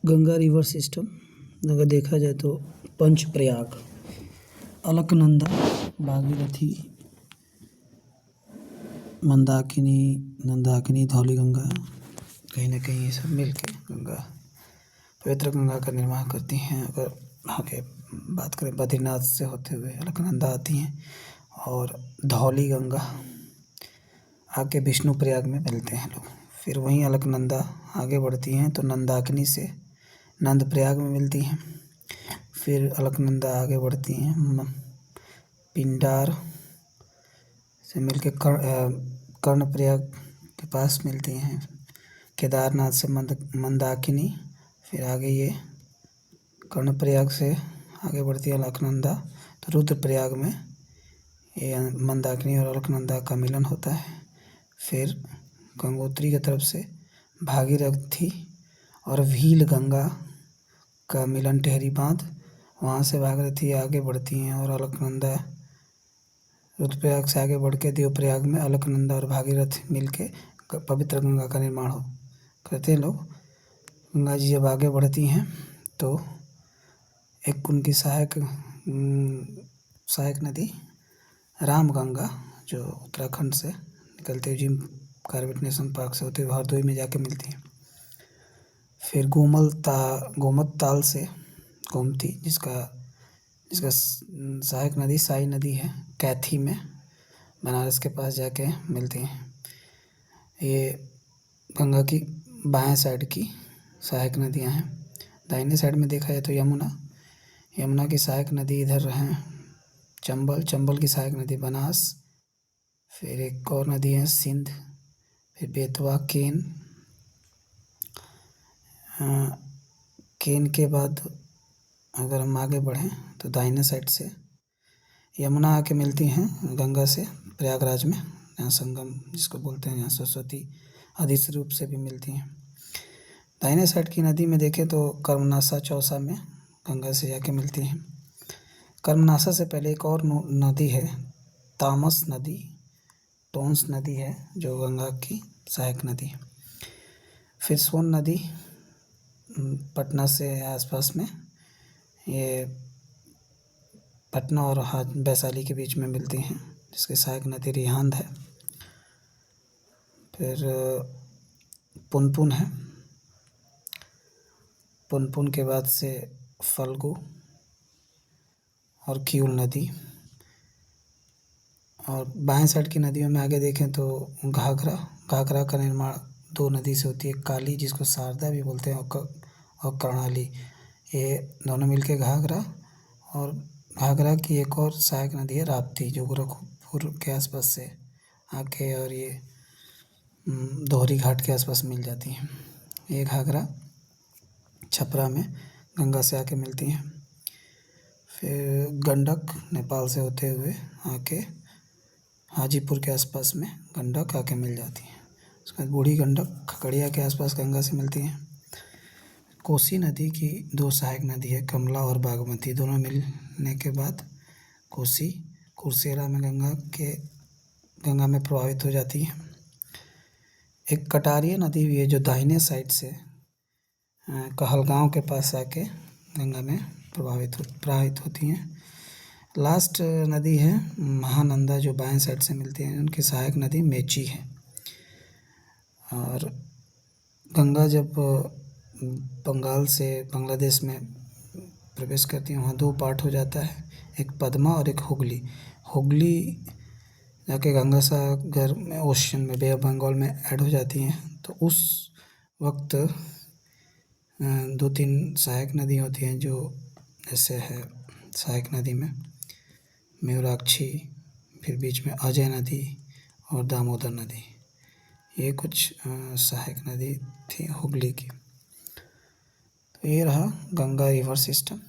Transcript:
Ganga river system अगर देखा जाए तो पंचप्रयाग, अलकनंदा, भागीरथी, मंदाकिनी, नंदाकिनी, धौलीगंगा, कहीं न कहीं ये सब मिलके गंगा पवित्र गंगा का निर्माण करती हैं। अगर आगे बात करें बद्रीनाथ से होते हुए अलकनंदा आती हैं और धौलीगंगा आके विष्णुप्रयाग में मिलते हैं लोग। फिर वहीं अलकनंदा आगे बढ़ती हैं तो नंदाकिनी से नंदप्रयाग में मिलती हैं। फिर अलकनंदा आगे बढ़ती हैं पिंडार से मिलके कर्णप्रयाग के पास मिलती हैं। केदारनाथ से मंदाकिनी, फिर आगे ये कर्णप्रयाग से आगे बढ़ती है अलकनंदा तो रुद्रप्रयाग में ये मंदाकिनी और अलकनंदा का मिलन होता है। फिर गंगोत्री की तरफ से भागीरथी और भील गंगा का मिलन टेहरी बांध, वहाँ से भागीरथी आगे बढ़ती हैं और अलकनंदा रुद्रप्रयाग से आगे बढ़ के देवप्रयाग में अलकनंदा और भागीरथ मिलके पवित्र गंगा का निर्माण करते हैं लोग। गंगा जी जब आगे बढ़ती हैं तो एक उनकी सहायक नदी रामगंगा जो उत्तराखंड से निकलते हुए जिम कॉर्बेट नेशनल पार्क से होते हुए हरदोई में जाके मिलती हैं। फिर गोमत ताल से गोमती, जिसका सहायक नदी साई नदी है, कैथी में बनारस के पास जाके मिलती हैं। ये गंगा की बाएं साइड की सहायक नदियां हैं। दाहिने साइड में देखा जाए तो यमुना की सहायक नदी इधर हैं चंबल की सहायक नदी बनास, फिर एक और नदी है सिंध, फिर बेतवा, केन के बाद अगर हम आगे बढ़ें तो दाहिने साइड से यमुना आके मिलती हैं गंगा से प्रयागराज में, यहाँ संगम जिसको बोलते हैं, यहाँ सरस्वती आदि स्वरूप से भी मिलती हैं। दाहिने साइड की नदी में देखें तो कर्मनासा चौसा में गंगा से जाके मिलती हैं। कर्मनासा से पहले एक और नदी है तामस नदी, टोंस नदी है जो गंगा की सहायक नदी है। फिर सोन नदी पटना से आसपास में, ये पटना और वैशाली के बीच में मिलती हैं, जिसकी सहायक नदी रिहांद है। फिर पुनपुन है, पुनपुन के बाद से फल्गु और किऊल नदी। और बाएं साइड की नदियों में आगे देखें तो घाघरा का निर्माण दो नदी से होती है, काली जिसको शारदा भी बोलते हैं और कर्णाली, ये दोनों मिलके घाघरा, और घाघरा की एक और सहायक नदी है राप्ती जो गोरखपुर के आसपास से आके और ये दोहरी घाट के आसपास मिल जाती हैं। ये घाघरा छपरा में गंगा से आके मिलती हैं। फिर गंडक नेपाल से होते हुए आके हाजीपुर के आसपास में गंडक आके मिल जाती है। उसके बाद बूढ़ी गंडक खगड़िया के आसपास गंगा से मिलती हैं। कोसी नदी की दो सहायक नदी है कमला और बागमती, दोनों मिलने के बाद कोसी कुर्सेला में गंगा में प्रभावित हो जाती है। एक कटारिया नदी भी है जो दाहिने साइड से कहलगांव के पास आके गंगा में प्रवाहित होती हैं। लास्ट नदी है महानंदा जो बाएं साइड से मिलती है, उनकी सहायक नदी मेची है। और गंगा जब बंगाल से बांग्लादेश में प्रवेश करती है वहाँ दो पार्ट हो जाता है, एक पद्मा और एक हुगली जाके गंगा सागर में ओशन में बे ऑफ बंगाल में ऐड हो जाती हैं। तो उस वक्त दो तीन सहायक नदी होती हैं जो जैसे है सहायक नदी में मयूराक्षी, फिर बीच में अजय नदी और दामोदर नदी, ये कुछ सहायक नदी थी हुगली की। तो ये रहा गंगा रिवर सिस्टम।